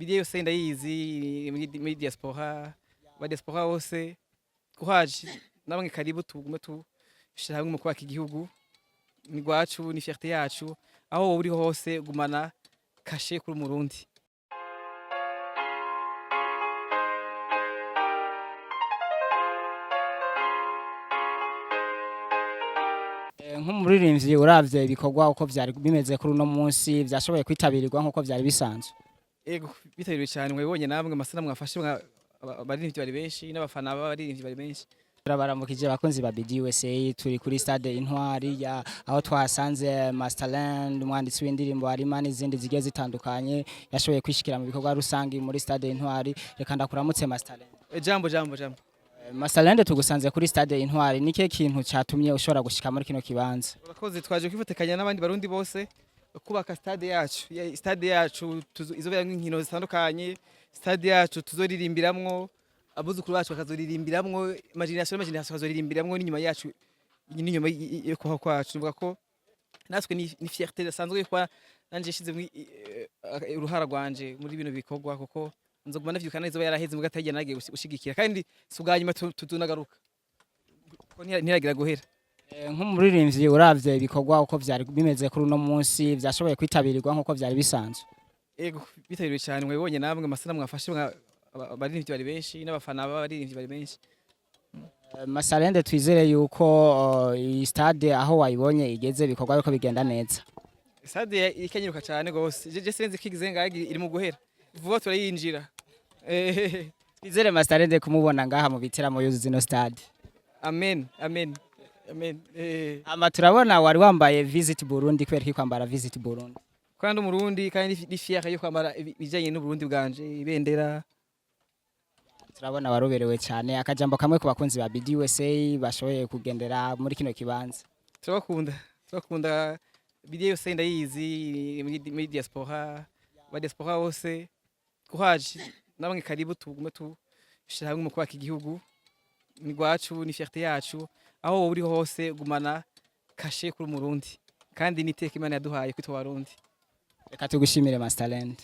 Bidiyo yose ndayizi muri diaspora, ba diaspora bose kuhaje namwe karibu tugume tushira hamwe mu kubaka igihugu ni gwacu ni fierté yacu aho uri hose gumana kashe kuri Murundi. Nk'umuririmbyi uravye ibikorwa uko vyari bimeze kuri uno munsi vyashoboye kwitabirwa nkuko vyari bisanzwe. Ego bitabiriwe cyane mwebonye namwe amasana mwafashe abaririmbyi bari benshi n'abafana b'abaririmbyi bari benshi. Turabaramukije abakunzi ba BD USA turi kuri stade Intwari ya aho twahasanze Masterland umwanditsi w'indirimbo harimo n'izindi zigiye zitandukanye yashoboye kwishikira mu bikorwa rusangi muri stade Intwari. Reka ndakuramutse Masterland. Jambo. Masterland tugusanze kuri stade Intwari nike kintu catumye ushobora gushika muri kino kibanza? Urakoze twaje kwifatikanya n'abandi barundi bose kubaka stade yacu. Stade yacu izoberamwo inkino zitandukanye, stade yacu tuzoririmbiramwo abuzukuru bacu bakazoririmbiramwo imagination bakazoririmbiramwo n'inyuma yacu n'inyuma yo kubaho kwacu. Nuvuga ko natwe ni fierté dasanzwe kwa nanje shize uruhara rwanje muri bino bikorwa kuko nzoguma navyuka neza yaraheze mu gatagiye nagiye gushigikira kandi suganyuma tunagaruka ko ntiragira guhera. Nk'umuririmbyi uravye ibikorwa uko vyari bimeze kuri uno munsi vyashoboye kwitabirwa nkuko vyari bisanzwe. Ego bitabiriwe cyane mwebonye namwe amasana mwafashe abaririmbyi bari benshi n'abafana b'abaririmbyi bari benshi. Masterland twizere yuko iyi stade aho wayibonye igeze bikorwa yuko bigenda neza. Stade ikenyiruka cyane gose je senze kigize ngagi iri mu guhera vuba turayinjira. Twizere Masterland kumubona ngaha mu bitiramo yuzuza ino stade. Amen. Ama turabona wari wambaye Visit Burundi kwereka kwambara Visit Burundi. Kandi umurundi kandi ni fier yo kwambara bijanye n'Uburundi bwanje ibendera. Turabona waroberewe cyane akajambo kamwe ku bakunzi ba BD USA bashoboye kugendera muri kino kibanza. Turakunda bidiyo yose ndayizi muri diaspora, ba diaspora bose kuhaje namwe karibu tugume tushira hamwe mu kubaka igihugu ni gwacu ni fierté yacu aho uri hose gumana kashe kuri Murundi kandi niteka Imana yaduhaye kwitwa Warundi. Reka tugushimire Masterland.